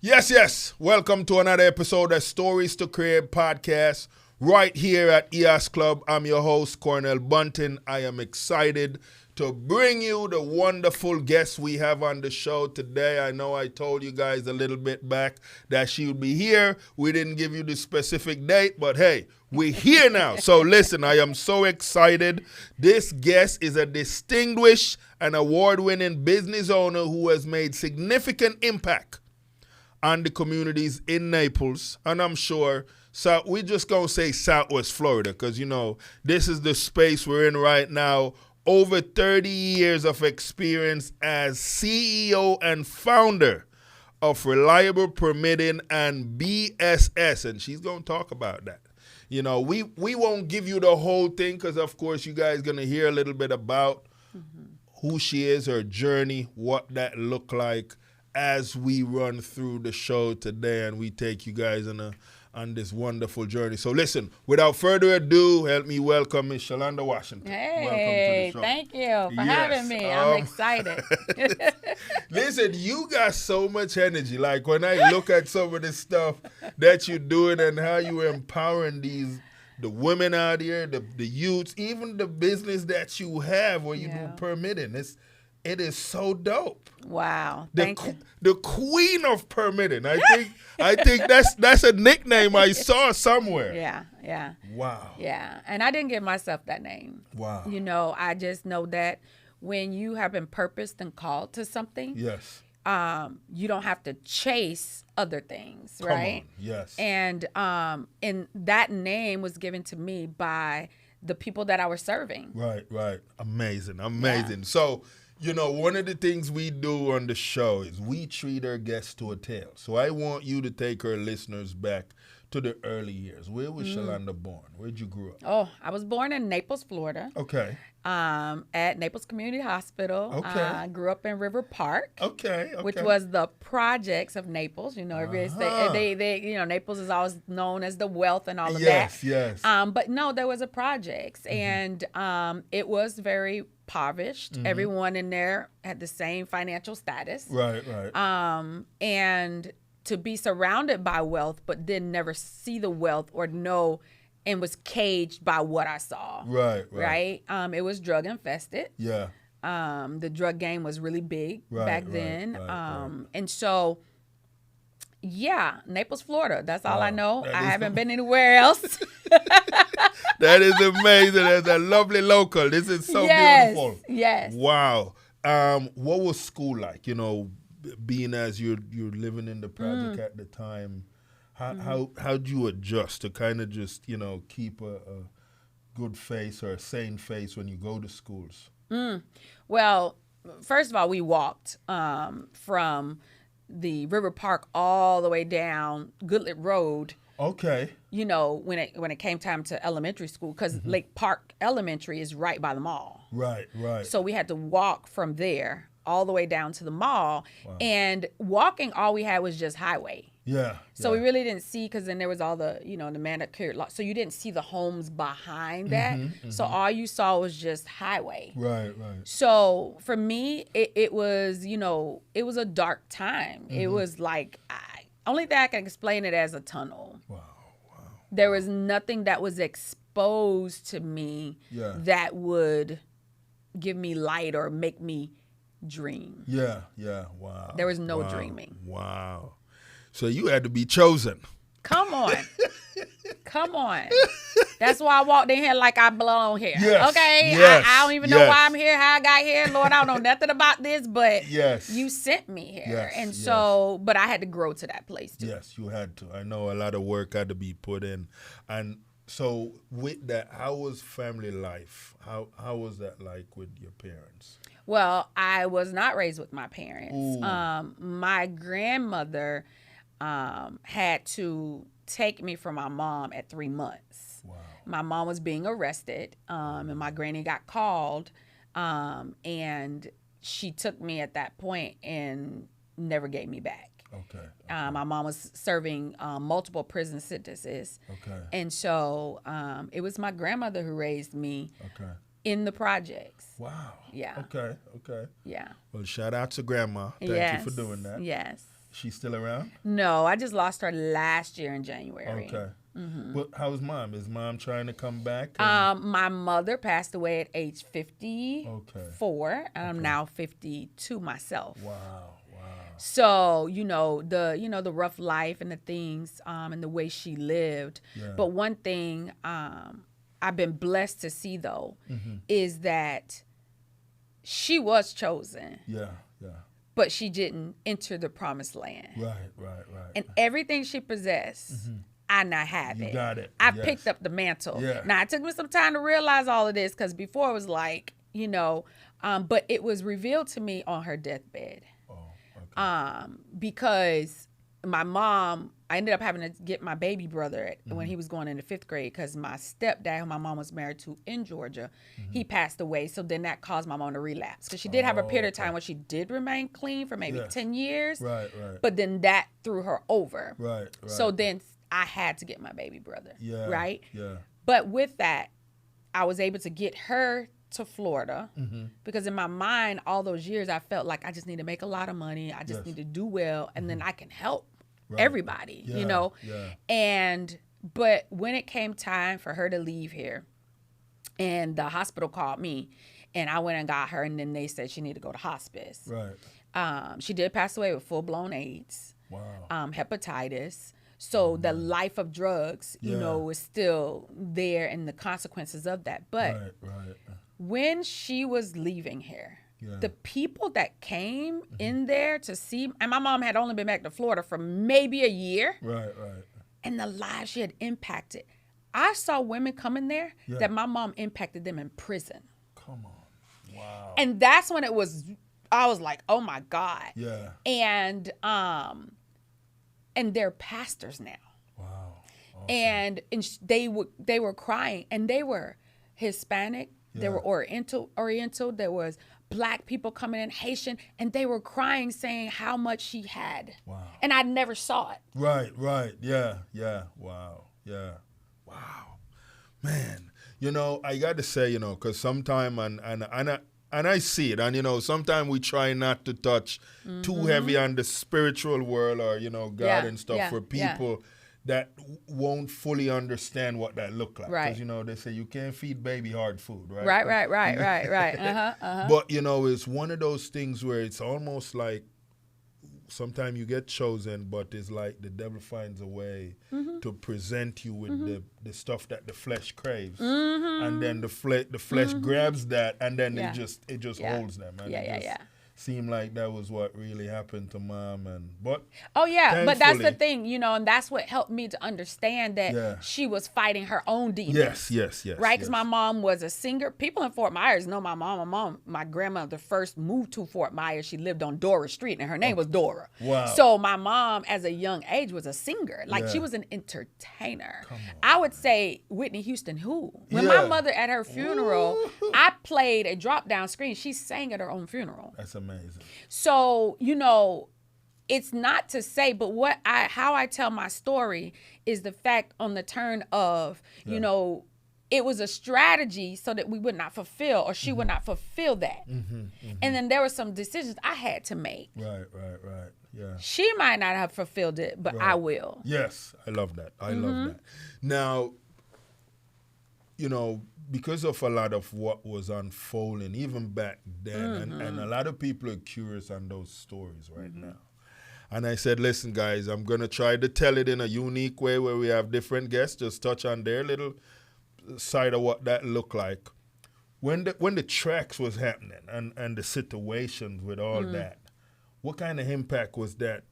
Yes. Welcome to another episode of Stories to Create podcast right here at EOS Club. I'm your host, Cornell Bunting. I am excited to bring you the wonderful guests we have on the show today. I know I told you guys a little bit back that she would be here. We didn't give you the specific date, but hey, we're here now. So listen, I am so excited. This guest is a distinguished and award-winning business owner who has made significant impact on the communities in Naples, and I'm sure, so we're just going to say Southwest Florida because, you know, this is the space we're in right now. Over 30 years of experience as CEO and founder of Reliable Permitting and BSS, and she's going to talk about that. You know, we won't give you the whole thing because, of course, you guys going to hear a little bit about who she is, her journey, what that looked like, as we run through the show today and we take you guys on this wonderful journey. So listen, without further ado, help me welcome Miss Shalonda Washington. Hey, welcome to the show. Thank you for having me. I'm excited. Listen, you got so much energy. Like when I look at some of the stuff that you're doing and how you're empowering the women out here, the youths, even the business that you have where you do permitting. It is so dope. Wow. The queen of permitting. I think that's a nickname I saw somewhere. Yeah. Wow. Yeah. And I didn't give myself that name. Wow. You know, I just know that when you have been purposed and called to something, yes, you don't have to chase other things, Come right? on. Yes. And that name was given to me by the people that I was serving. Right. Amazing. Yeah. So, you know, one of the things we do on the show is we treat our guests to a tale. So I want you to take our listeners back to the early years. Where was Shalonda born? Where'd you grow up? Oh, I was born in Naples, Florida. Okay. At Naples Community Hospital. Okay. I grew up in River Park. Okay. Which was the projects of Naples. You know, they you know, Naples is always known as the wealth and all of that. Yes. But no, there was a projects, and it was very impoverished. Everyone in there had the same financial status. Right. And to be surrounded by wealth, but then never see the wealth or know, and was caged by what I saw. Right. It was drug infested. Yeah. The drug game was really big back then. And so, yeah, Naples, Florida. That's all I know. I haven't been anywhere else. That is amazing. That's a lovely local. This is so beautiful. Yes. Wow. What was school like? You know, being as you're living in the project at the time, how'd you adjust to kind of just, you know, keep a good face or a sane face when you go to schools? Well, first of all, we walked from the River Park all the way down Goodlet Road. Okay. You know, when it came time to elementary school, because Lake Park Elementary is right by the mall. Right. So we had to walk from there all the way down to the mall. Wow. And walking, all we had was just highway. Yeah. So we really didn't see, because then there was all the, you know, the manicured lot. So you didn't see the homes behind that. So all you saw was just highway. Right. So for me, it was, you know, it was a dark time. It was like, only thing I can explain it as a tunnel. Wow. There was nothing that was exposed to me that would give me light or make me dream. Yeah. Wow. There was no dreaming. Wow. So you had to be chosen. Come on. That's why I walked in here like I belong here. Yes. Okay? Yes. I don't even know why I'm here, how I got here. Lord, I don't know nothing about this, but you sent me here. Yes. And so, but I had to grow to that place too. Yes, you had to. I know a lot of work had to be put in. And so with that, how was family life? How was that like with your parents? Well, I was not raised with my parents. My grandmother had to take me from my mom at 3 months. Wow. My mom was being arrested, and my granny got called, and she took me at that point and never gave me back. Okay. My mom was serving multiple prison sentences. Okay. And so it was my grandmother who raised me in the projects. Wow. Yeah. Okay. Yeah. Well, shout out to Grandma. Thank you for doing that. Yes. She's still around? No, I just lost her last year in January. Okay. But how's mom? Is mom trying to come back? My mother passed away at age 54, and I'm now 52 myself. Wow. So, the rough life and the things and the way she lived. Yeah. But one thing I've been blessed to see, though, is that she was chosen. Yeah. But she didn't enter the promised land. Right. And everything she possessed, I now have it. You got it. I picked up the mantle. Yeah. Now, it took me some time to realize all of this because before it was like, but it was revealed to me on her deathbed. Because my mom, I ended up having to get my baby brother when he was going into 5th grade because my stepdad, who my mom was married to in Georgia, he passed away. So then that caused my mom to relapse because she did have a period of time when she did remain clean for maybe 10 years. Right. But then that threw her over. Right. So then I had to get my baby brother. Yeah. Right? Yeah. But with that, I was able to get her to Florida because in my mind all those years I felt like I just need to make a lot of money. I just need to do well and then I can help everybody, but when it came time for her to leave here and the hospital called me and I went and got her and then they said she needed to go to hospice. Right. She did pass away with full-blown AIDS. Wow. Hepatitis. So the life of drugs, is still there and the consequences of that. But when she was leaving here, the people that came in there to see, and my mom had only been back to Florida for maybe a year. Right. And the lives she had impacted. I saw women come in there that my mom impacted them in prison. Come on. Wow. And that's when I was like, oh my God. Yeah. And they're pastors now. Wow. Awesome. And they were crying, and they were Hispanic, they were Oriental, there was Black people coming in, Haitian, and they were crying saying how much she had. Wow. And I never saw it. Right. Yeah. Wow. Yeah. Wow. Man, I got to say, because sometimes, and I see it, and sometimes we try not to touch too heavy on the spiritual world or God and stuff for people that won't fully understand what that look like. Right. Because they say you can't feed baby hard food, right? Right. But it's one of those things where it's almost like sometimes you get chosen, but it's like the devil finds a way to present you with the stuff that the flesh craves, and then the flesh grabs that, and then it just holds them. And seemed like that was what really happened to mom, but but that's the thing, and that's what helped me to understand that she was fighting her own demons. Yes. Right, because my mom was a singer. People in Fort Myers know my mom. My grandmother first moved to Fort Myers. She lived on Dora Street, and her name was Dora. Wow. So my mom, as a young age, was a singer. Like she was an entertainer. I would say Whitney Houston. When my mother at her funeral, I played a drop down screen. She sang at her own funeral. That's amazing. So, it's not to say, but how I tell my story is the fact on the turn of, it was a strategy so that we would not fulfill, or she would not fulfill that. And then there were some decisions I had to make. Right. Yeah. She might not have fulfilled it, but I will. Yes. I love that. Love that. Now, because of a lot of what was unfolding, even back then, and a lot of people are curious on those stories right now. And I said, listen, guys, I'm going to try to tell it in a unique way where we have different guests, just touch on their little side of what that looked like. When the tracks was happening and the situations with all that, what kind of impact was that?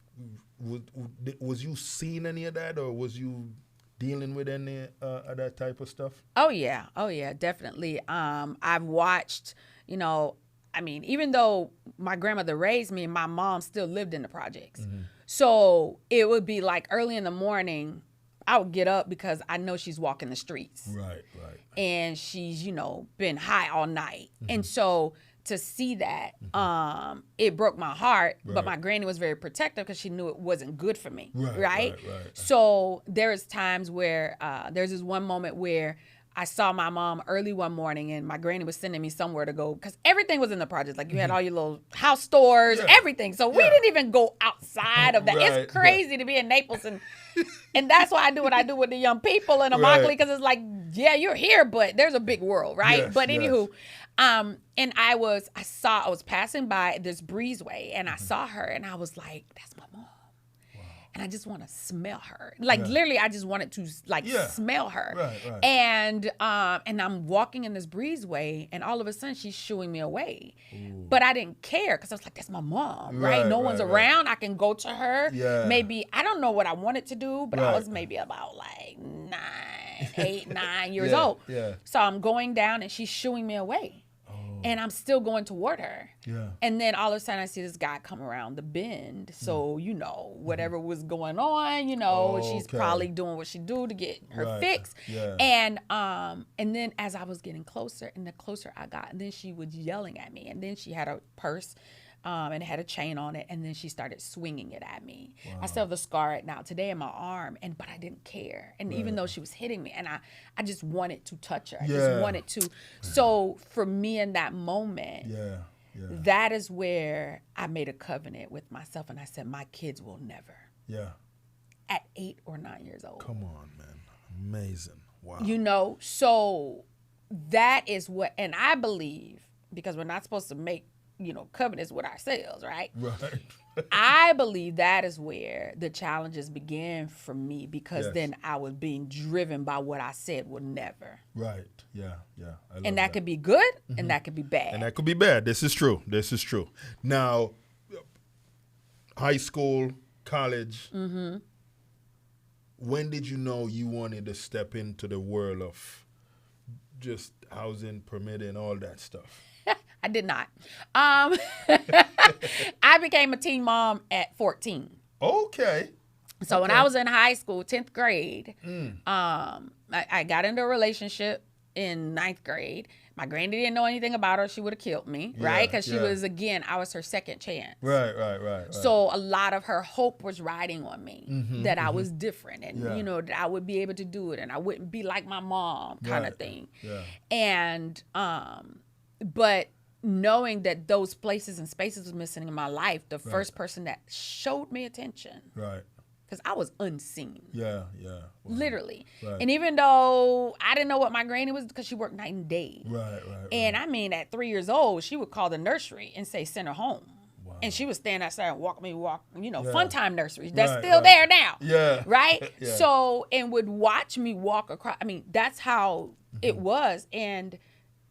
Was you seeing any of that, or was you dealing with any of that type of stuff? Oh yeah, definitely. I've watched, even though my grandmother raised me, my mom still lived in the projects. So it would be like early in the morning, I would get up because I know she's walking the streets. Right. And she's, been high all night. And so to see that, it broke my heart. Right. But my granny was very protective because she knew it wasn't good for me. Right. So there's times where there's this one moment where I saw my mom early one morning, and my granny was sending me somewhere to go because everything was in the projects. Like you had all your little house stores, everything. So we didn't even go outside of that. It's crazy to be in Naples, and that's why I do what I do with the young people in Immokalee, because it's like, yeah, you're here, but there's a big world, right? Yes, but anywho, and I was passing by this breezeway, and I saw her, and I was like, that's my mom. And I just want to smell her. Like literally, I just wanted to smell her. Right. And I'm walking in this breezeway, and all of a sudden she's shooing me away. Ooh. But I didn't care because I was like, that's my mom, right? No one's around. I can go to her. Yeah. Maybe, I don't know what I wanted to do, but I was maybe about like 8, 9 years old. Yeah. So I'm going down, and she's shooing me away. And I'm still going toward her. Yeah. And then all of a sudden I see this guy come around the bend. So, whatever was going on, she's probably doing what she do to get her fix. Yeah. And then as I was getting closer, and the closer I got, and then she was yelling at me. And then she had a purse and it had a chain on it, and then she started swinging it at me. Wow. I still have the scar right now today in my arm, but I didn't care. And even though she was hitting me, and I just wanted to touch her. I just wanted to. So for me in that moment, that is where I made a covenant with myself, and I said, my kids will never. Yeah. At 8 or 9 years old. Come on, man. Amazing. Wow. So that is what, and I believe, because we're not supposed to make covenants with ourselves, right? Right. I believe that is where the challenges began for me, because then I was being driven by what I said would never. Right. Yeah. And that could be good, and that could be bad. And that could be bad. This is true. Now, high school, college, when did you know you wanted to step into the world of just housing, permitting, all that stuff? I did not. I became a teen mom at 14. Okay. So when I was in high school, 10th grade, I got into a relationship in 9th grade. My granny didn't know anything about her. She would have killed me, right? Because she was, I was her second chance. Right. So a lot of her hope was riding on me, that I was different, and, that I would be able to do it, and I wouldn't be like my mom kind of thing. Yeah. And, but knowing that those places and spaces was missing in my life, the first person that showed me attention. Right. Because I was unseen. Yeah. Wow. Literally. Right. And even though I didn't know what my granny was, because she worked night and day. Right. And I mean, at 3 years old, she would call the nursery and say, send her home. Wow. And she would stand outside and walk, fun time nurseries. That's still there now. Yeah. Right? Yeah. So, and would watch me walk across. I mean, that's how it was. And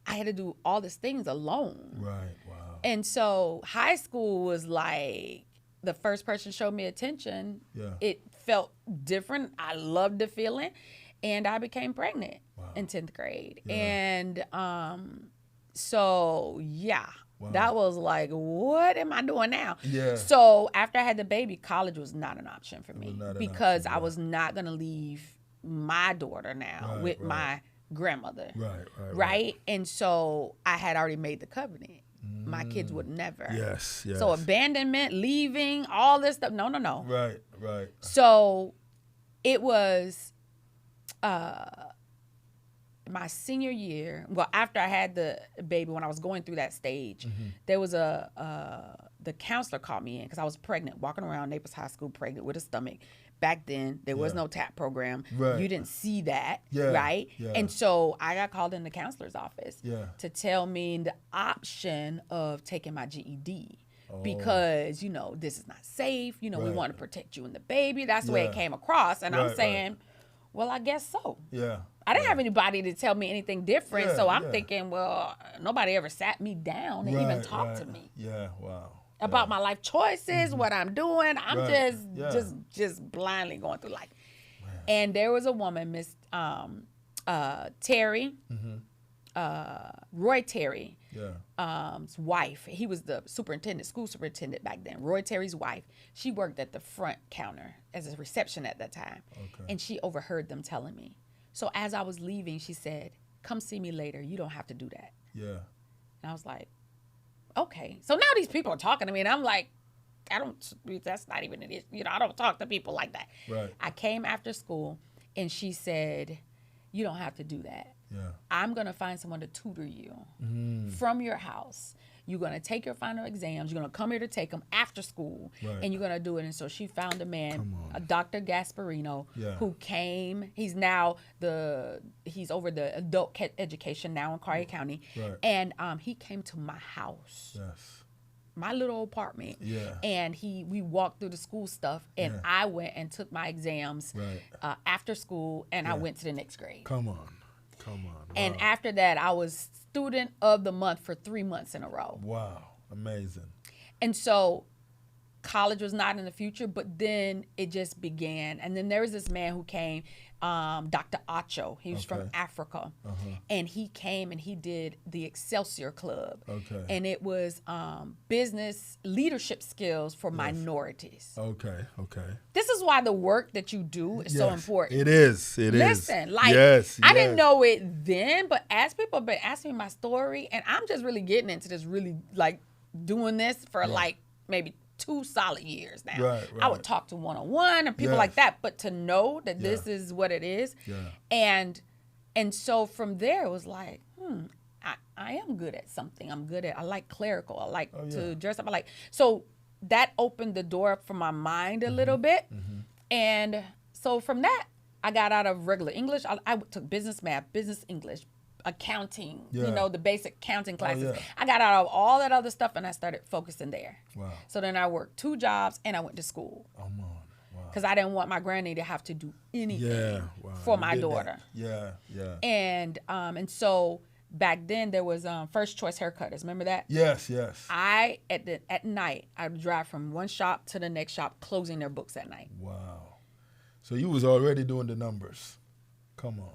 I had to do all these things alone. Right, wow. And so high school was like the first person showed me attention. Yeah. It felt different. I loved the feeling. And I became pregnant in 10th grade. Yeah. And that was like, what am I doing now? Yeah. So after I had the baby, college was not an option for me, because I was not going to leave my daughter now with my grandmother. Right. And so I had already made the covenant. My kids would never. Yes. So abandonment, leaving, all this stuff. No. Right. So it was my senior year. Well, after I had the baby, when I was going through that stage, there was the counselor called me in because I was pregnant, walking around Naples High School pregnant with a stomach. Back then, there was no TAP program. Right. You didn't see that, right? Yeah. And so I got called in the counselor's office to tell me the option of taking my GED. Because, this is not safe. We want to protect you and the baby. That's the way it came across. And I'm saying, well, I guess so. Yeah. I didn't have anybody to tell me anything different. So I'm thinking, well, nobody ever sat me down and even talked to me. Yeah, wow. About my life choices, what I'm doing. I'm just blindly going through life. Man. And there was a woman, Miss Terry, Roy Terry, wife. He was the school superintendent back then. Roy Terry's wife. She worked at the front counter as a reception at that time. Okay. And she overheard them telling me. So as I was leaving, she said, come see me later. You don't have to do that. Yeah. And I was like, okay. So now these people are talking to me, and I'm like, that's not even an issue. I don't talk to people like that. Right. I came after school, and she said, you don't have to do that. I'm going to find someone to tutor you from your house. You're going to take your final exams. You're going to come here to take them after school, and you're going to do it. And so she found a man, a Dr. Gasparino, who came. He's now he's over the adult education now in Collier County. And he came to my house. My little apartment, and we walked through the school stuff, and I went and took my exams after school, and I went to the next grade. Come on. Wow. And after that, I was student of the month for 3 months in a row. Wow, amazing. And so college was not in the future, but then it just began. And then there was this man who came, Dr. Acho. He was from Africa. And he came and he did the Excelsior Club. And it was business leadership skills for minorities. This is why the work that you do is so important. It is. Listen, like, I didn't know it then, but as people have been asking me my story, and I'm just really getting into this, really like doing this for like maybe 2 solid years now. I would talk to one-on-one and people like that, but to know that this is what it is. And so from there it was like, I am good at something. I like clerical. I like to dress up. So that opened the door up for my mind a little bit. And so from that, I got out of regular English. I took business math, business English, accounting, the basic accounting classes. I got out of all that other stuff and I started focusing there. So then I worked 2 jobs and I went to school. Because I didn't want my granny to have to do anything for my daughter. And so back then there was First Choice Haircutters. Remember that? Yes. At night, I would drive from one shop to the next shop, closing their books at night. Wow. So you was already doing the numbers. Come on.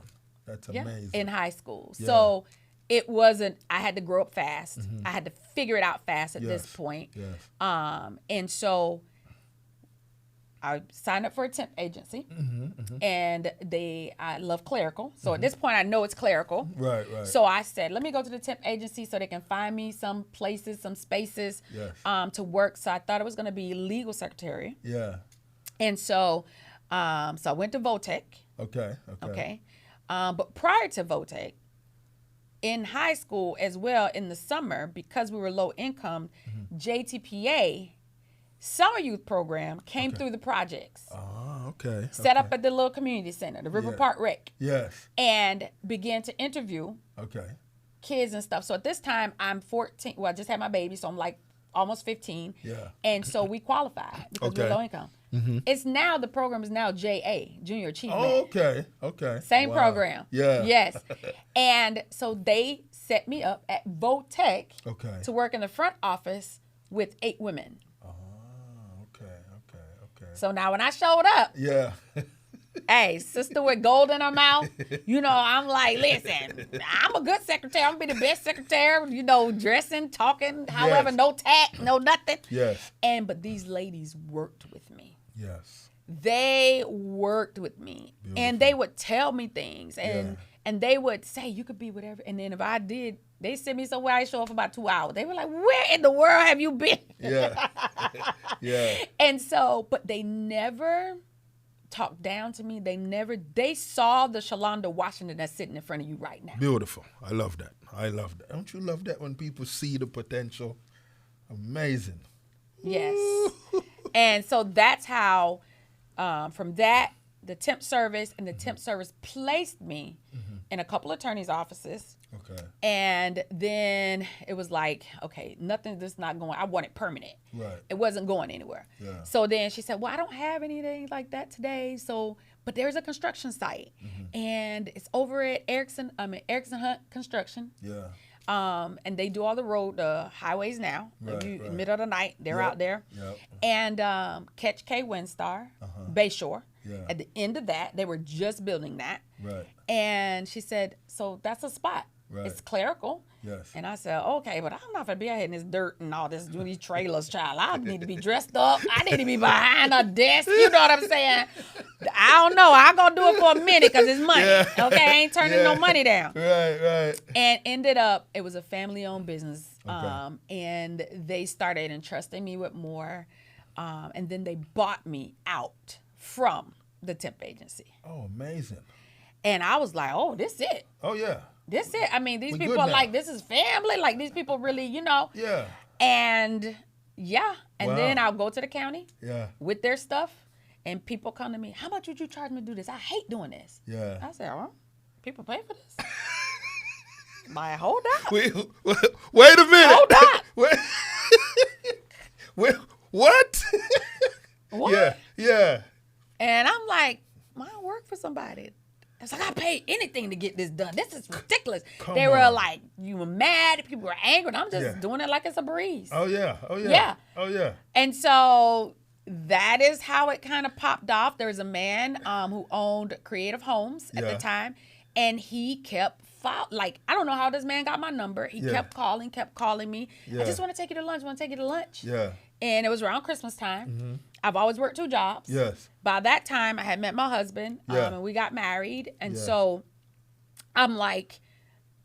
That's amazing. In high school. So it wasn't, I had to grow up fast. I had to figure it out fast at this point. And so I signed up for a temp agency, and I love clerical. So at this point, I know it's clerical. So I said, let me go to the temp agency so they can find me some places, some spaces to work. So I thought it was going to be legal secretary. And so I went to Votech. Okay. But prior to Votech, in high school as well, in the summer, because we were low income, JTPA summer youth program came through the projects. Set up at the little community center, the River Park Rec. And began to interview kids and stuff. So at this time, I'm 14. Well, I just had my baby, so I'm like almost 15. And so we qualified because we're low income. It's now, the program is now JA, Junior Achievement. Same program. Yes. And so they set me up at Votech to work in the front office with 8 women. So now when I showed up, hey, sister with gold in her mouth, I'm like, listen, I'm a good secretary. I'm going to be the best secretary, dressing, talking, however, no tact, no nothing. But these ladies worked with me. They worked with me. Beautiful. And they would tell me things, and they would say, you could be whatever. And then if I did, they sent me somewhere, I show up for about 2 hours. They were like, where in the world have you been? And so, but they never talked down to me. They saw the Shalonda Washington that's sitting in front of you right now. Beautiful. I love that. Don't you love that when people see the potential? Amazing. Yes. And so that's how, from that, the temp service placed me in a couple attorneys' offices. And then it was like, okay, this not going. I want it permanent. It wasn't going anywhere. So then she said, well, I don't have anything like that today. So, but there's a construction site, and it's over at Erickson Hunt Construction. And they do all the road highways now. Middle of the night, they're out there. And Catch K Windstar, Bayshore. At the end of that, they were just building that. And she said, so that's a spot. It's clerical. And I said, okay, but I'm not going to be out here in this dirt and all this, doing these trailers, child. I need to be dressed up. I need to be behind a desk. You know what I'm saying? I don't know. I'm going to do it for a minute because it's money. Okay, I ain't turning no money down. And ended up, it was a family-owned business. And they started entrusting me with more. And then they bought me out from the temp agency. Oh, amazing. And I was like, oh, this it. Oh, yeah. this it. I mean, these people are like, this is family. Like, these people really, Yeah. And then I'll go to the county with their stuff, and people come to me, how much would you charge me to do this? I hate doing this. Yeah. I said, people pay for this. Like, hold up. Wait a minute. Hold up. Wait, what? What? Yeah. And I'm like, I work for somebody. It's like, I paid anything to get this done. This is ridiculous. They were like, you were mad. People were angry. And I'm just doing it like it's a breeze. Oh, yeah. Yeah. And so that is how it kind of popped off. There was a man who owned Creative Homes at the time. And he kept, I don't know how this man got my number. He kept calling me. I just want to take you to lunch. Yeah. And it was around Christmas time. Mm-hmm. I've always worked 2 jobs. Yes. By that time, I had met my husband, and we got married. And so I'm like,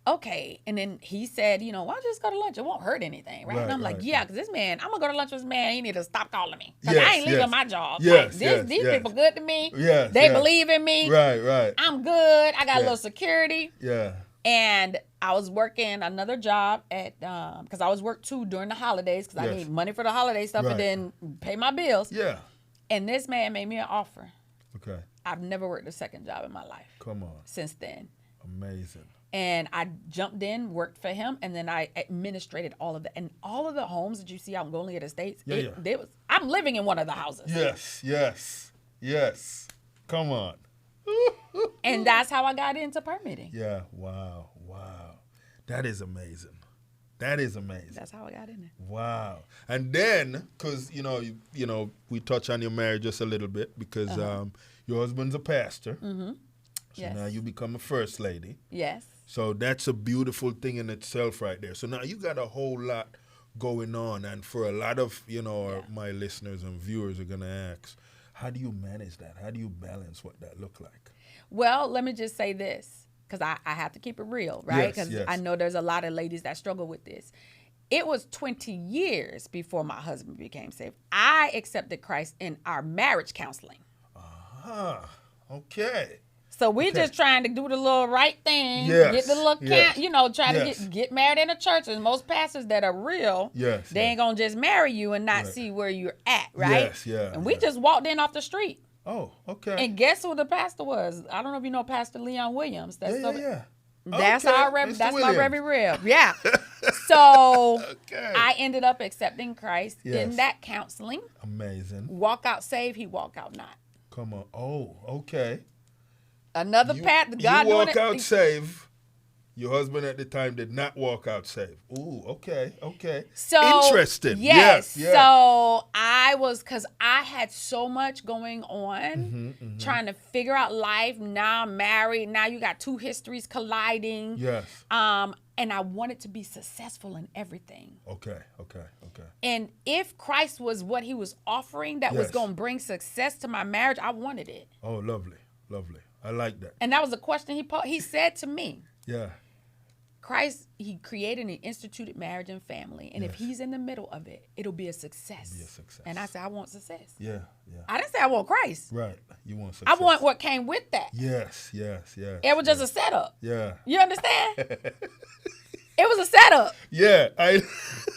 okay. And then he said, why don't you just go to lunch? It won't hurt anything, right? And I'm like, because this man, I'm going to go to lunch with this man. He need to stop calling me. Because I ain't leaving my job. Yes, like, these people good to me. Yes, they believe in me. Right. I'm good. I got a little security. Yeah. And I was working another job at, because I was work 2 during the holidays because I need money for the holiday stuff and then pay my bills. Yeah. And this man made me an offer. Okay. I've never worked a second job in my life. Come on. Since then. Amazing. And I jumped in, worked for him, and then I administrated all of the homes that you see out in Golden Gate Estates. I'm living in one of the houses. Yes. Come on. And that's how I got into permitting. Yeah. Wow. That is amazing. That's how I got in there. Wow. And then, because, we touch on your marriage just a little bit because your husband's a pastor. Mm-hmm. So now you become a first lady. Yes. So that's a beautiful thing in itself right there. So now you got a whole lot going on. And for a lot of, my listeners and viewers are going to ask, how do you manage that? How do you balance what that look like? Well, let me just say this, because I have to keep it real, right? Because I know there's a lot of ladies that struggle with this. It was 20 years before my husband became saved. I accepted Christ in our marriage counseling. Okay. So we're just trying to do the little right thing, get the little try to get married in a church. And most pastors that are real, they ain't gonna just marry you and not see where you're at, right? And we just walked in off the street. Oh, okay. And guess who the pastor was? I don't know if you know Pastor Leon Williams. That's That's my Reverend Rev. Yeah. So I ended up accepting Christ in that counseling. Amazing. Walk out saved, he walk out not. Come on. Oh, okay. Another path. God you walk out saved. Your husband at the time did not walk out saved. Ooh, okay. So interesting. Yes. So because I had so much going on, trying to figure out life. Now I'm married. Now you got 2 histories colliding. Yes. And I wanted to be successful in everything. Okay. And if Christ was what he was offering that was going to bring success to my marriage, I wanted it. Oh, lovely. I like that. And that was a question he said to me. Yeah. Christ, he created and instituted marriage and family. And if he's in the middle of it, it'll be a success. And I said, I want success. Yeah. I didn't say I want Christ. Right. You want success. I want what came with that. Yes. It was just a setup. Yeah. You understand? It was a setup. Yeah. It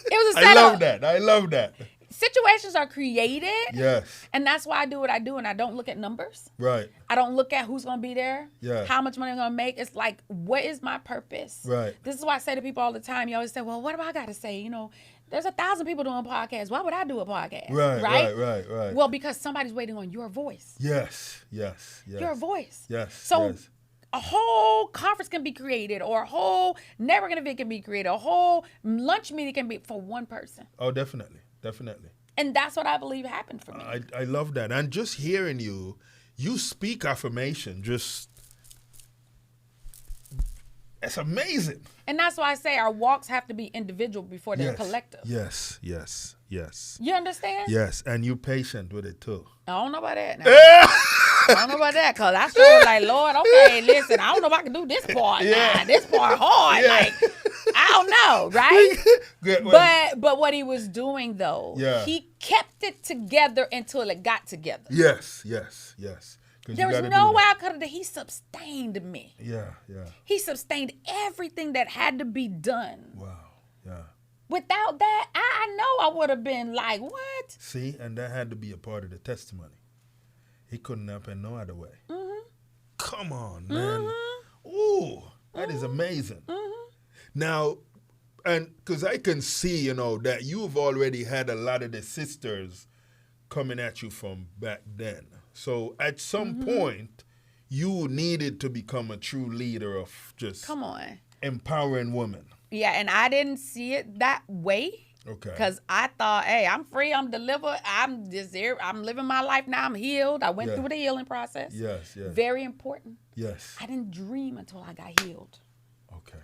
was a setup. I love that. Situations are created. Yes. And that's why I do what I do. And I don't look at numbers. Right. I don't look at who's going to be there. Yeah. How much money I'm going to make. It's like, what is my purpose? Right. This is why I say to people all the time, you always say, well, what do I got to say? There's 1,000 people doing podcasts. Why would I do a podcast? Right. Well, because somebody's waiting on your voice. Yes. Your voice. Yes. So a whole conference can be created, or a whole networking event can be created, a whole lunch meeting can be for one person. Oh, definitely. And that's what I believe happened for me. I love that. And just hearing you speak affirmation, it's amazing. And that's why I say our walks have to be individual before they're collective. Yes. You understand? Yes, and you're patient with it too. I don't know about that now. I don't know about that, because I sure like, Lord, okay, listen, I don't know if I can do this part. Nah, this part hard. Like, I don't know, right? Good. But what he was doing, though, he kept it together until it got together. Yes. There was no way I could have. He sustained me. Yeah. He sustained everything that had to be done. Wow. Yeah. Without that, I know I would have been like, what? See, and that had to be a part of the testimony. He couldn't happen no other way. Mm-hmm. Come on, man. Mm-hmm. Ooh, that is amazing. Mm-hmm. Now, and because I can see, that you've already had a lot of the sisters coming at you from back then. So at some point, you needed to become a true leader of just empowering women. Yeah, and I didn't see it that way. Okay. Because I thought, hey, I'm free, I'm delivered, I'm just here, I'm living my life now, I'm healed. I went through the healing process. Yes. Very important. Yes. I didn't dream until I got healed. Okay.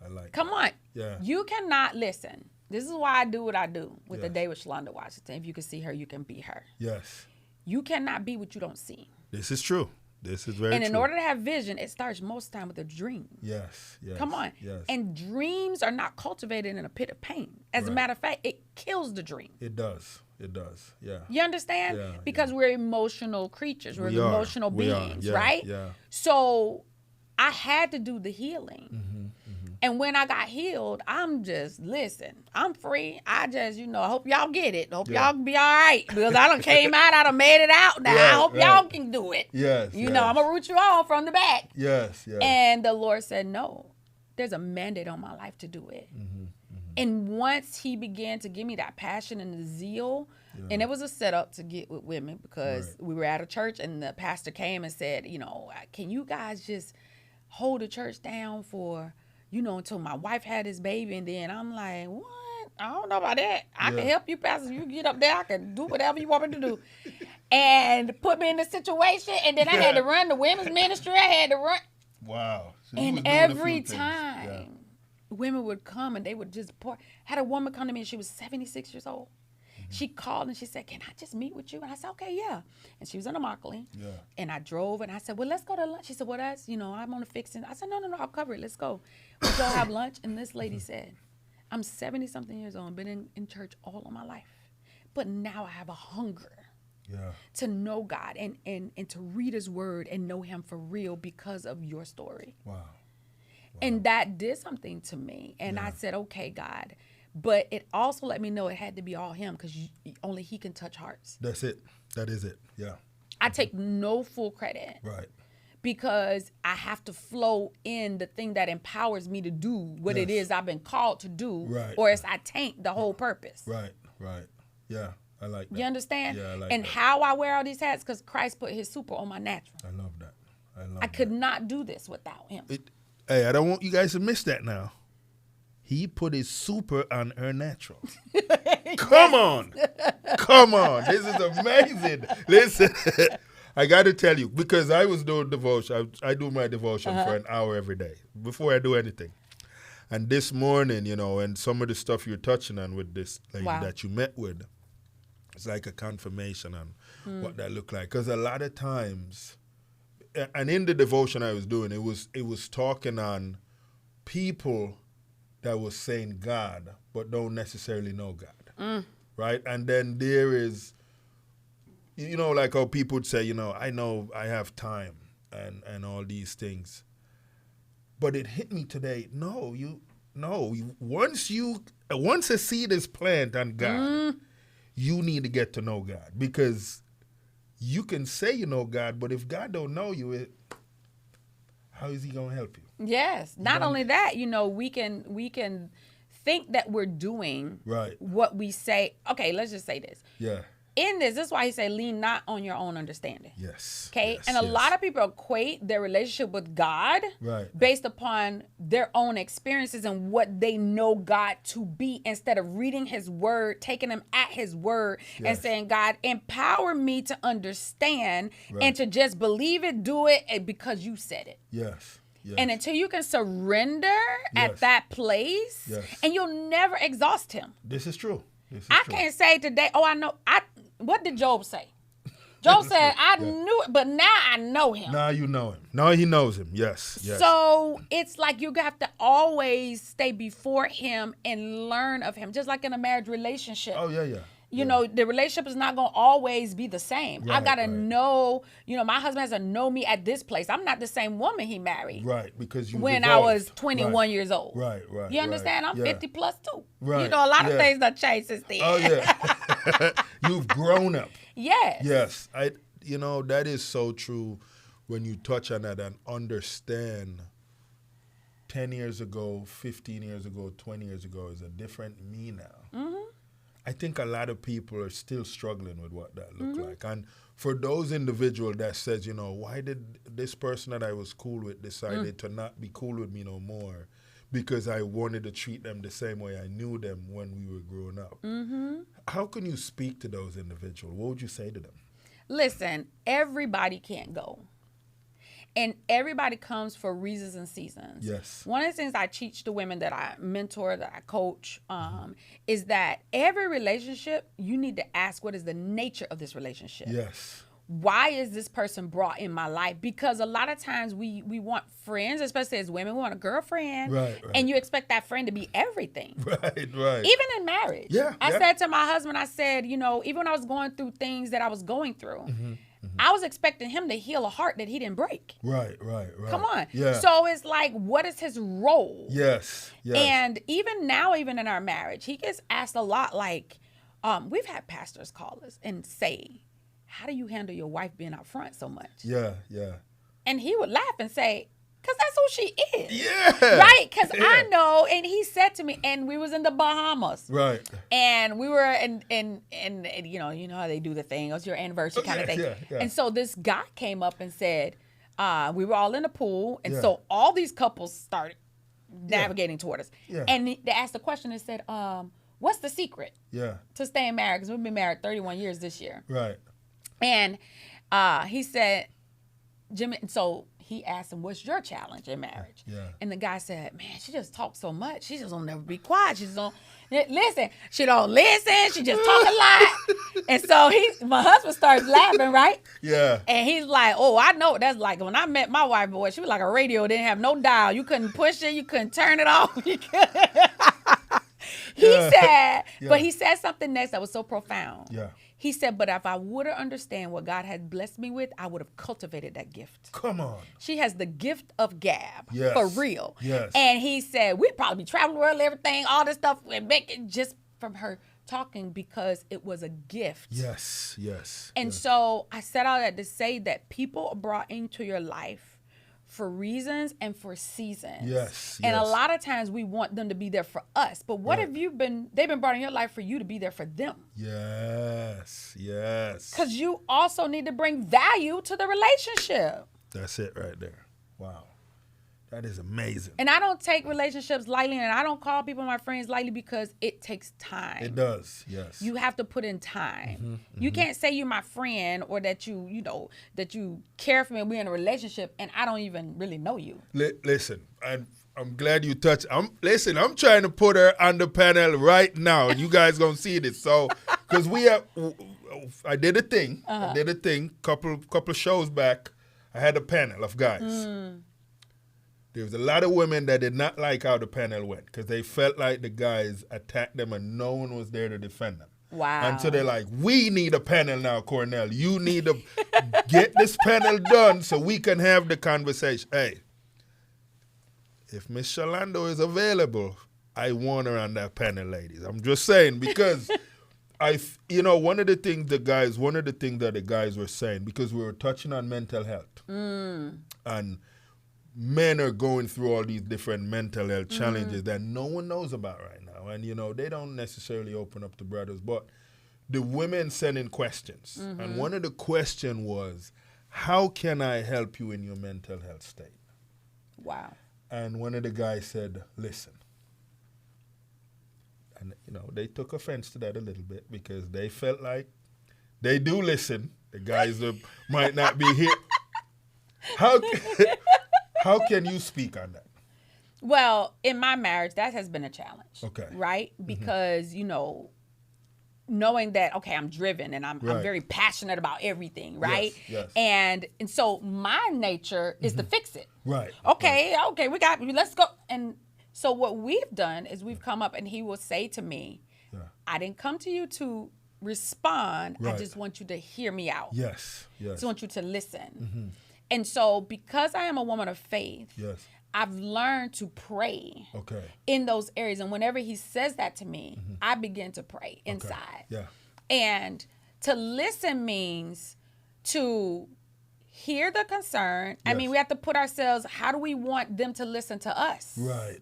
I like Come on. Yeah. You cannot listen. This is why I do what I do with the day with Shalonda Washington. If you can see her, you can be her. Yes. You cannot be what you don't see. This is true. This is very true. And in order to have vision, it starts most of the time with a dream. Yes. Come on. Yes. And dreams are not cultivated in a pit of pain. As a matter of fact, it kills the dream. It does. Yeah. You understand? Yeah, because we're emotional creatures. We're emotional beings, right? Yeah. So I had to do the healing. And when I got healed, I'm free. I just, I hope y'all get it. Hope y'all be all right. Because I done came out, I done made it out now. I hope y'all can do it. Yes. I'm going to root you on from the back. Yes. And the Lord said, no, there's a mandate on my life to do it. And once he began to give me that passion and the zeal, and it was a setup to get with women because we were at a church and the pastor came and said, can you guys just hold the church down for, until my wife had this baby? And then I'm like, what? I don't know about that. I can help you, pastor. You get up there. I can do whatever you want me to do. And put me in the situation. And then I had to run the women's ministry. I had to run. Wow. So and every time women would come and they would just pour. Had a woman come to me and she was 76 years old. She called and she said, can I just meet with you? And I said, okay, yeah. And she was in Immokalee. Yeah. And I drove and I said, well, let's go to lunch. She said, well, that's, I'm on the fixing. I said, no, I'll cover it. Let's go. We go have lunch. And this lady said, I'm 70-something years old, been in church all of my life. But now I have a hunger to know God and to read his word and know him for real because of your story. Wow. And that did something to me. And I said, okay, God. But it also let me know it had to be all him because only he can touch hearts. That's it. That is it. Yeah. I take no full credit. Right. Because I have to flow in the thing that empowers me to do what it is I've been called to do. Right. Or else I taint the whole purpose. Right. Yeah. I like that. You understand? Yeah, I like and that. how I wear all these hats because Christ put his super on my natural. I love that. I could not do this without him. Hey, I don't want you guys to miss that now. He put his super on her natural. Come on. This is amazing. Listen, I got to tell you, because I was doing devotion. I do my devotion for an hour every day before I do anything. And this morning, and some of the stuff you're touching on with this lady that you met with, it's like a confirmation on what that looked like. Because a lot of times, and in the devotion I was doing, it was talking on people that was saying God, but don't necessarily know God, right? And then there is, like how people would say, I know I have time and all these things. But it hit me today, once a seed is planted on God, you need to get to know God. Because you can say you know God, but if God don't know you, how is he going to help you? Yes. Not only that, we can think that we're doing what we say. Okay, let's just say this. Yeah. In this is why he said, lean not on your own understanding. Yes. Okay? Yes, and a lot of people equate their relationship with God based upon their own experiences and what they know God to be instead of reading his word, taking him at his word and saying, God, empower me to understand and to just believe it, do it because you said it. Yes. Yes. And until you can surrender at that place, and you'll never exhaust him. This is true. I can't say today, I know. What did Job say? Job said, I knew it, but now I know him. Now you know him. Now he knows him. Yes. So it's like you have to always stay before him and learn of him, just like in a marriage relationship. Oh, yeah. You know, the relationship is not going to always be the same. I got to know, you know, my husband has to know me at this place. I'm not the same woman he married. Right, because you when evolved. I was 21 years old. Right. You understand? I'm 50 plus too. Right. You know, a lot of things have changed since then. Oh, yeah. You've grown up. Yes. Yes. You know, that is so true when you touch on that and understand 10 years ago, 15 years ago, 20 years ago is a different me now. Mm-hmm. I think a lot of people are still struggling with what that looked like. And for those individuals that says, you know, why did this person that I was cool with decided to not be cool with me no more because I wanted to treat them the same way I knew them when we were growing up. Mm-hmm. How can you speak to those individuals? What would you say to them? Listen, everybody can't go. And everybody comes for reasons and seasons. Yes. One of the things I teach the women that I mentor, that I coach, is that every relationship, you need to ask, what is the nature of this relationship? Yes. Why is this person brought in my life? Because a lot of times we want friends, especially as women, we want a girlfriend. Right. And you expect that friend to be everything. Right. Even in marriage. Yeah. I said to my husband, I said, you know, even when I was going through things that I was going through, I was expecting him to heal a heart that he didn't break. Right. Come on. Yeah. So it's like, what is his role? Yes. And even now, even in our marriage, he gets asked a lot, like, we've had pastors call us and say, how do you handle your wife being out front so much? Yeah. And he would laugh and say, because that's who she is. Yeah. Right? Because I know, and he said to me, and we was in the Bahamas. Right. And we were in you know how they do the thing. It was your anniversary kind of thing. Yeah. And so this guy came up and said, we were all in the pool. And so all these couples started navigating toward us. Yeah. And they asked the question and said, what's the secret to staying married? Because we've been married 31 years this year. Right. And he said, Jimmy, so he asked him, what's your challenge in marriage? Yeah. And the guy said, man, she just talks so much. She just don't never be quiet. She just don't listen. She don't listen. She just talk a lot. And so my husband starts laughing, right? Yeah. And he's like, oh, I know what that's like. When I met my wife, boy, she was like a radio. Didn't have no dial. You couldn't push it. You couldn't turn it off. He said, but he said something next that was so profound. Yeah. He said, but if I would have understand what God had blessed me with, I would have cultivated that gift. Come on. She has the gift of gab. Yes. For real. Yes. And he said, we'd probably be traveling the world, everything, all this stuff, and make it just from her talking because it was a gift. Yes. And so I set out that to say that people are brought into your life for reasons and for seasons. Yes. And a lot of times we want them to be there for us. But what have they've been brought in your life for you to be there for them. Yes. Because you also need to bring value to the relationship. That's it right there. Wow. That is amazing. And I don't take relationships lightly, and I don't call people my friends lightly because it takes time. It does, yes. You have to put in time. You can't say you're my friend or that that you care for me and we're in a relationship and I don't even really know you. Listen, I'm glad you touched. I'm trying to put her on the panel right now. You guys gonna see this. So, because I did a thing. I did a thing. Couple shows back. I had a panel of guys. There was a lot of women that did not like how the panel went because they felt like the guys attacked them and no one was there to defend them. Wow. And so they're like, we need a panel now, Cornell. You need to get this panel done so we can have the conversation. Hey, if Miss Shalonda is available, I want her on that panel, ladies. I'm just saying because one of the things that the guys were saying, because we were touching on mental health and men are going through all these different mental health challenges that no one knows about right now. And, they don't necessarily open up to brothers. But the women sent in questions. And one of the questions was, how can I help you in your mental health state? Wow. And one of the guys said, listen. And, they took offense to that a little bit because they felt like they do listen. The guys that might not be here. How can you speak on that? Well, in my marriage, that has been a challenge. Okay. Right? Because, knowing that, okay, I'm driven and I'm very passionate about everything, right? Yes. And so my nature is to fix it. Right. Okay, let's go. And so what we've done is we've come up and he will say to me, I didn't come to you to respond. I just want you to hear me out. Yes. I just want you to listen. And so because I am a woman of faith, I've learned to pray in those areas. And whenever he says that to me, I begin to pray inside. And to listen means to hear the concern. I mean, we have to put ourselves, how do we want them to listen to us? Right.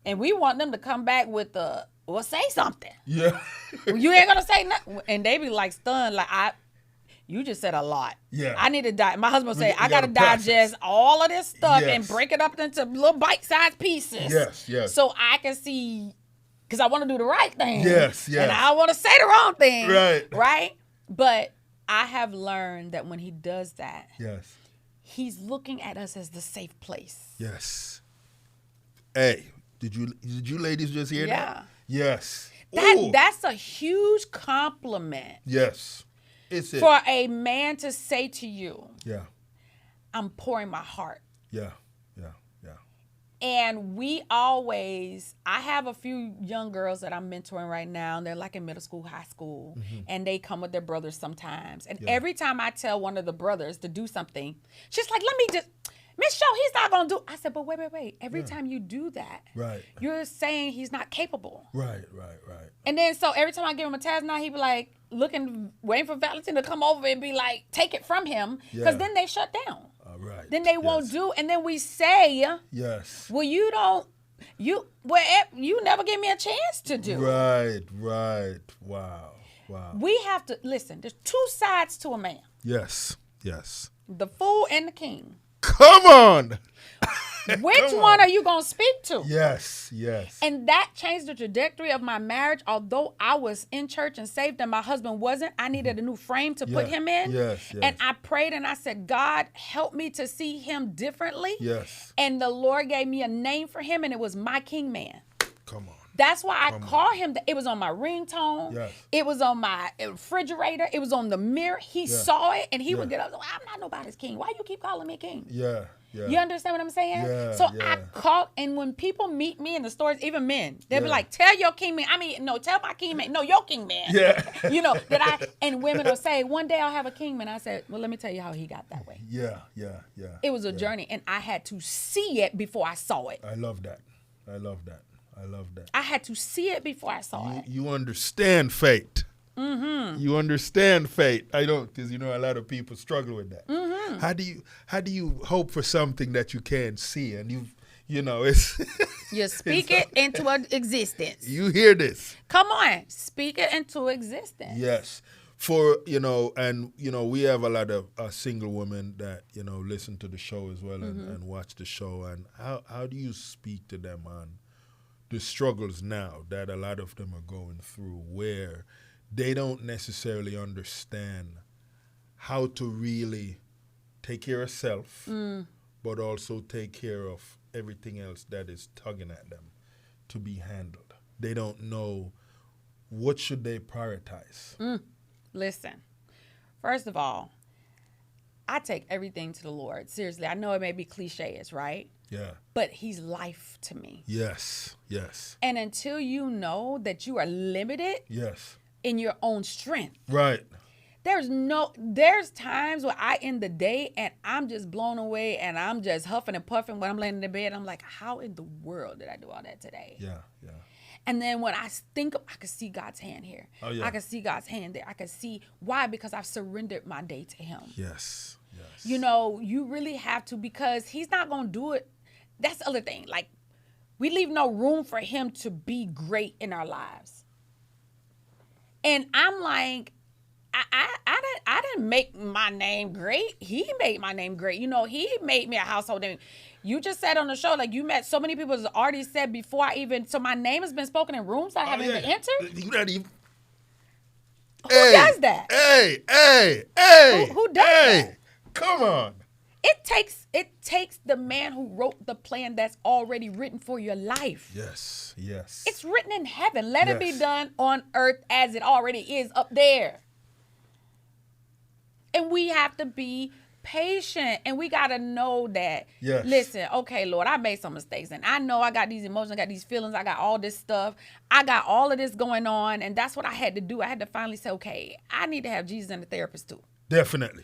And we want them to come back with say something. Yeah. You ain't going to say nothing. And they be like stunned, like, you just said a lot. Yeah. I need to die. My husband say, I got to digest all of this stuff and break it up into little bite-sized pieces. Yes. So I can see, because I want to do the right thing. Yes. And I want to say the wrong thing. Right. Right? But I have learned that when he does that, he's looking at us as the safe place. Yes. Hey, did you ladies just hear that? Yes. That's a huge compliment. Yes. For a man to say to you, I'm pouring my heart. Yeah. And I have a few young girls that I'm mentoring right now, and they're like in middle school, high school, and they come with their brothers sometimes. And every time I tell one of the brothers to do something, she's like, let me just, Miss Show, he's not going to do. I said, but wait. Every time you do that, you're saying he's not capable. Right. And then so every time I give him a task now, he be like waiting for Valentin to come over and be like, take it from him, because then they shut down. Then they won't do, and then we say, well, you never give me a chance to do. Right. Wow. We have to, listen, there's two sides to a man. Yes. The fool and the king. Come on. Which one are you going to speak to? Yes. And that changed the trajectory of my marriage. Although I was in church and saved and my husband wasn't, I needed a new frame to put him in. Yes. And I prayed and I said, God, help me to see him differently. Yes. And the Lord gave me a name for him, and it was my King Man. Come on. That's why I call him. It was on my ringtone. Yes. It was on my refrigerator. It was on the mirror. He saw it, and he would get up. I'm not nobody's king. Why you keep calling me king? Yeah. You understand what I'm saying? I call, and when people meet me in the stores, even men, they'll be like, tell your king man. Tell my king man. No, your king man. Yeah. And women will say, one day I'll have a king man. I said, well, let me tell you how he got that way. Yeah. It was a journey, and I had to see it before I saw it. I love that. I had to see it before I saw it. You understand fate. You understand fate. I don't, because a lot of people struggle with that. How do you hope for something that you can't see, and it's you speak it into existence. You hear this? Come on, speak it into existence. Yes, we have a lot of single women that listen to the show as well and watch the show. And how do you speak to them on the struggles now that a lot of them are going through, where they don't necessarily understand how to really take care of self, but also take care of everything else that is tugging at them to be handled. They don't know what should they prioritize. Listen, first of all, I take everything to the Lord. Seriously, I know it may be cliches, right? Yeah. But he's life to me. Yes. And until you know that you are limited in your own strength. Right. There's times where I end the day and I'm just blown away and I'm just huffing and puffing when I'm laying in the bed. I'm like, how in the world did I do all that today? Yeah. And then when I think, I can see God's hand here. Oh, yeah. I can see God's hand there. I can see why, because I've surrendered my day to him. Yes. You really have to, because he's not going to do it. That's the other thing. Like, we leave no room for him to be great in our lives. And I'm like, I didn't make my name great. He made my name great. He made me a household name. You just said on the show, like, you met so many people, as already said before so my name has been spoken in rooms I haven't even entered. You not even. Who does that? Who does that? Come on. It takes the man who wrote the plan that's already written for your life. Yes. It's written in heaven. Let it be done on earth as it already is up there. And we have to be patient. And we got to know that, listen, okay, Lord, I made some mistakes. And I know I got these emotions, I got these feelings, I got all this stuff. I got all of this going on. And that's what I had to do. I had to finally say, okay, I need to have Jesus and the therapist too. Definitely.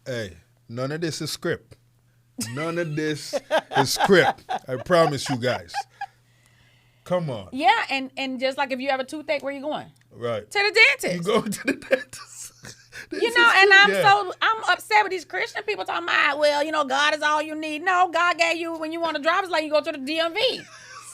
Hey, none of this is script. None of this is script. I promise you guys. Come on. Yeah, and just like if you have a toothache, where you going? Right. To the dentist. You go to the dentist. You know, and I'm upset with these Christian people talking about, well, you know, God is all you need. No, God gave you, when you want to drive, it's like you go to the DMV.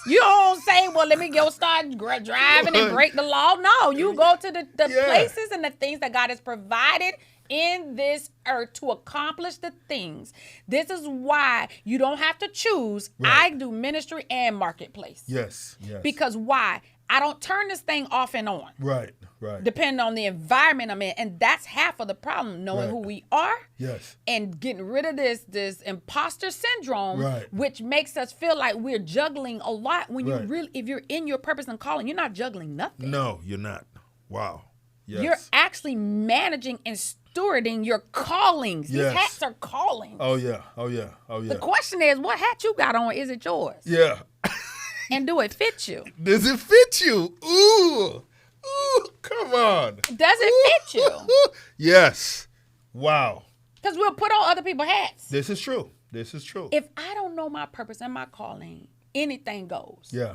You don't say, well, let me go start driving and break the law. No, you go to the places and the things that God has provided in this earth to accomplish the things. This is why you don't have to choose. Right. I do ministry and marketplace. Yes. Because why? I don't turn this thing off and on. Right. Depending on the environment I'm in. And that's half of the problem, knowing who we are. Yes. And getting rid of this imposter syndrome, which makes us feel like we're juggling a lot when you really, if you're in your purpose and calling, you're not juggling nothing. No, you're not. Wow. Yes. You're actually managing and stewarding your callings. These hats are callings. Oh yeah. The question is, what hat you got on? Is it yours? Yeah. And do it fit you? Does it fit you? Ooh, come on. Does it fit you? Yes. Wow. Because we'll put on other people's hats. This is true. If I don't know my purpose and my calling, anything goes. Yeah.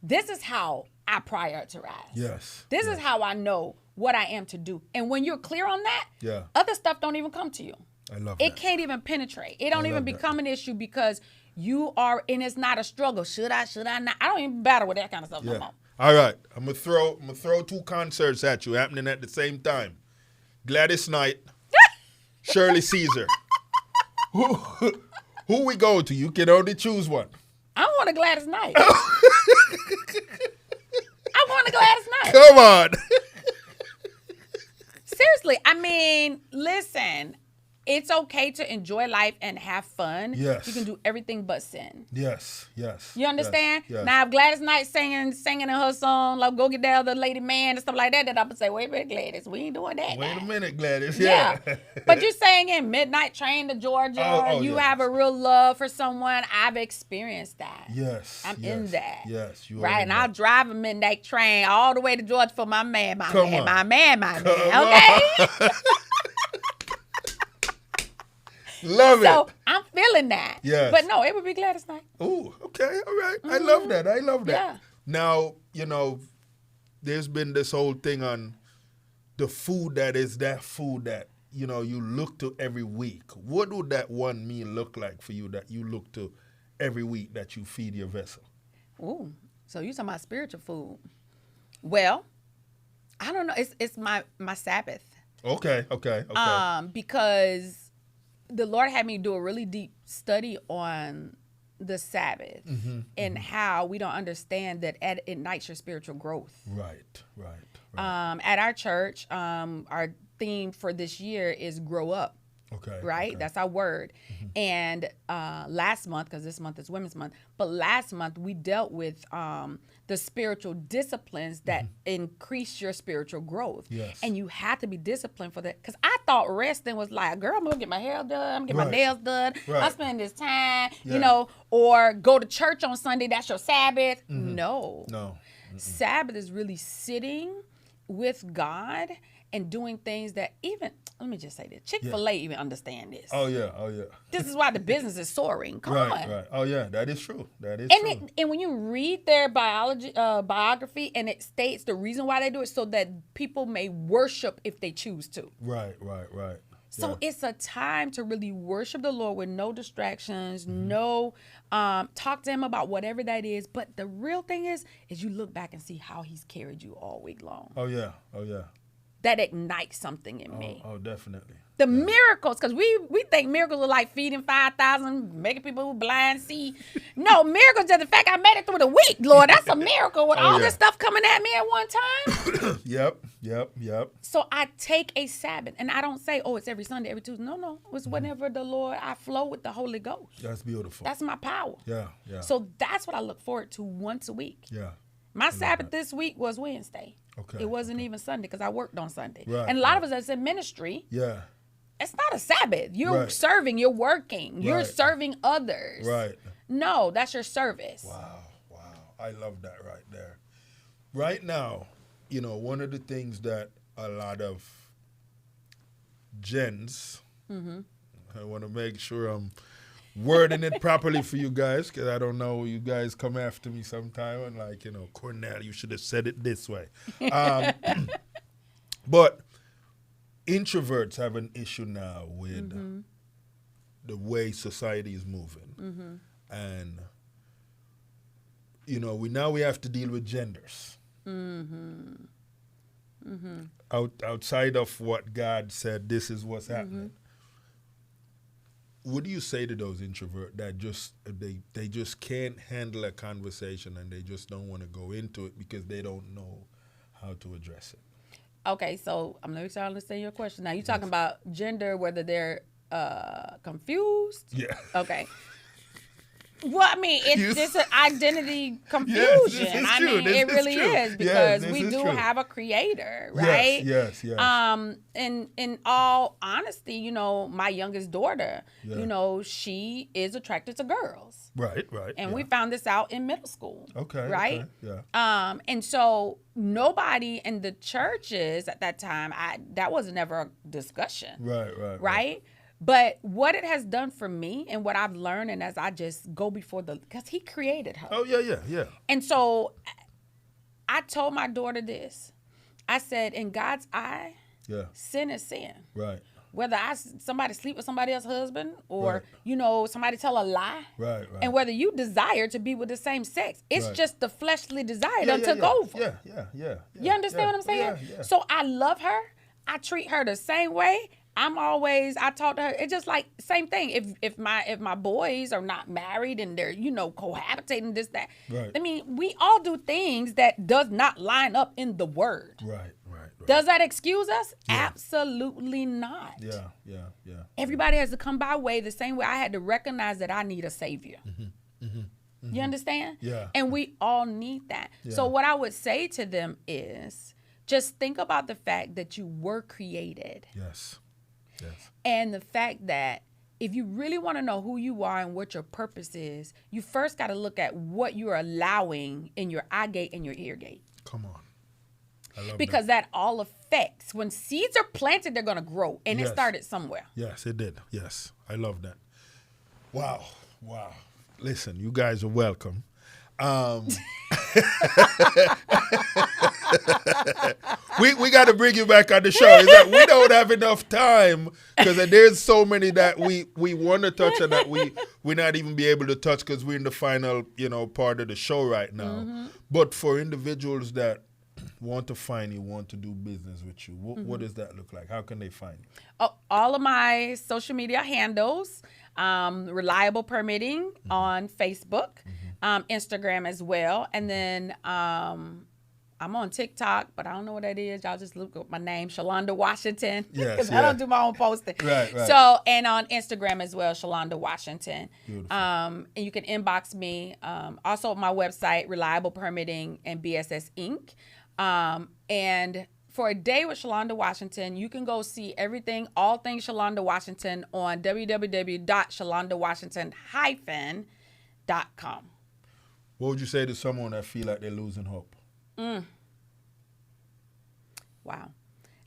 This is how I prioritize. Yes. This is how I know what I am to do. And when you're clear on that, other stuff don't even come to you. I love that. It can't even penetrate. It don't even become an issue because you are, and it's not a struggle. Should I not? I don't even battle with that kind of stuff no more. All right. I'm gonna throw two concerts at you happening at the same time. Gladys Knight, Shirley Caesar. Who we go to? You can only choose one. I want a Gladys Knight. I want a Gladys Knight. Come on. Seriously, I mean, listen, it's okay to enjoy life and have fun. Yes. You can do everything but sin. Yes. You understand? Yes. Now, if Gladys Knight singing in her song, like Go Get That Other Lady Man and stuff like that, then I'm going to say, wait a minute, Gladys, we ain't doing that. Wait a minute, Gladys. Yeah. But you saying in Midnight Train to Georgia, you have a real love for someone. I've experienced that. Yes. I'm in that. Yes. You right. And I'll drive a Midnight Train all the way to Georgia for my man. Come on. Okay? Love it. So I'm feeling that. Yes. But no, it would be Gladys Knight. Ooh, okay, all right. I love that. Yeah. Now, you know, there's been this whole thing on the food that is that food that, you know, you look to every week. What would that one meal look like for you that you look to every week that you feed your vessel? Ooh, so you talking about spiritual food. Well, I don't know. It's my Sabbath. Okay. Because the Lord had me do a really deep study on the Sabbath and how we don't understand that it ignites your spiritual growth. Right. At our church, our theme for this year is grow up. Okay. Right? Okay. That's our word. And last month, because this month is Women's Month, but last month we dealt with the spiritual disciplines that increase your spiritual growth. Yes. And you have to be disciplined for that. Because I thought resting was like, girl, I'm going to get my hair done. I'm going to get my nails done. I spend this time, you know, or go to church on Sunday. That's your Sabbath. No. Sabbath is really sitting with God and doing things that even, let me just say this, Chick-fil-A even understand this. Oh, yeah. This is why the business is soaring. Come on. Right. Oh, yeah, that is true. And when you read their biography, and it states the reason why they do it, so that people may worship if they choose to. Right. So it's a time to really worship the Lord with no distractions, no talk to him about whatever that is. But the real thing is you look back and see how he's carried you all week long. Oh, yeah. That ignites something in me. Oh, definitely. The miracles, because we think miracles are like feeding 5,000, making people blind see. No, miracles are the fact I made it through the week, Lord. That's a miracle with all this stuff coming at me at one time. Yep. So I take a Sabbath, and I don't say, it's every Sunday, every Tuesday. No. It's whenever the Lord, I flow with the Holy Ghost. That's beautiful. That's my power. Yeah. So that's what I look forward to once a week. Yeah. My Sabbath this week was Wednesday. Okay. It wasn't even Sunday because I worked on Sunday. Right, and a lot of us that's in ministry. Yeah. it's not a Sabbath. You're serving, you're working, you're serving others. Right. No, that's your service. Wow. I love that right there. Right now, one of the things that a lot of gens, I want to make sure I'm wording it properly for you guys, because I don't know, you guys come after me sometime and like, Cornell, you should have said it this way. But introverts have an issue now with the way society is moving. And, we have to deal with genders. Outside of what God said, this is what's happening. What do you say to those introverts that they just can't handle a conversation and they just don't want to go into it because they don't know how to address it? Okay, so I'm not sure I understand your question. Now, you're talking about gender, whether they're confused? Yeah. Okay. Well, I mean, it's just an identity confusion. Yes, it really is, because we do have a creator, right? Yes. In all honesty, my youngest daughter, she is attracted to girls. Right. And we found this out in middle school. Okay. Right? Okay, yeah. And so nobody in the churches at that time, that was never a discussion. Right? But what it has done for me and what I've learned, and as I just go before because he created her. Oh, yeah. And so I told my daughter this. I said, in God's eye, sin is sin. Right. Whether somebody sleep with somebody else's husband or, somebody tell a lie. Right. And whether you desire to be with the same sex. It's just the fleshly desire that took over. Yeah. You understand what I'm saying? Yeah. So I love her. I treat her the same way. I talk to her. It's just like same thing. If my boys are not married and they're, cohabitating this, that. Right. I mean, we all do things that does not line up in the word. Right. Does that excuse us? Yeah. Absolutely not. Yeah. Everybody has to come by way the same way I had to recognize that I need a savior. You understand? Yeah. And we all need that. Yeah. So what I would say to them is just think about the fact that you were created. Yes. And the fact that if you really want to know who you are and what your purpose is, you first got to look at what you're allowing in your eye gate and your ear gate. Come on. I love because that all affects. When seeds are planted, they're going to grow. And it started somewhere. Yes, it did. Yes. I love that. Wow. Listen, you guys are welcome. We got to bring you back on the show. Is that we don't have enough time because there's so many that we want to touch and that we're not even be able to touch because we're in the final part of the show right now. But for individuals that want to find you, want to do business with you, what does that look like? How can they find you? Oh, all of my social media handles, Reliable Permitting on Facebook, Instagram as well, and then I'm on TikTok, but I don't know what that is. Y'all just look up my name, Shalonda Washington, because I don't do my own posting. Right. So, and on Instagram as well, Shalonda Washington. Beautiful. And you can inbox me. Also, my website, Reliable Permitting and BSS Inc. And for a day with Shalonda Washington, you can go see everything, all things Shalonda Washington on www.shalondawashington-com. What would you say to someone that feel like they're losing hope? Wow.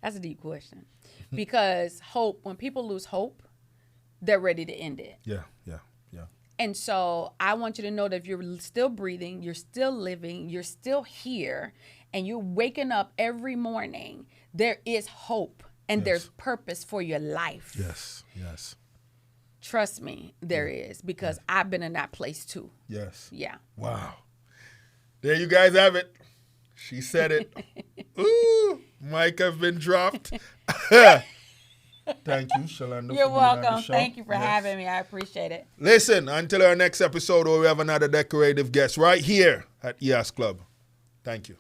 That's a deep question. Because hope, when people lose hope, they're ready to end it. Yeah. And so I want you to know that if you're still breathing, you're still living, you're still here, and you're waking up every morning, there is hope and there's purpose for your life. Yes. Trust me, there is, because I've been in that place too. Yes. Yeah. Wow. There you guys have it. She said it. Ooh, mic has been dropped. Thank you, Shalonda. You're welcome. Thank you for having me. I appreciate it. Listen, until our next episode where we have another decorative guest right here at EOS Club. Thank you.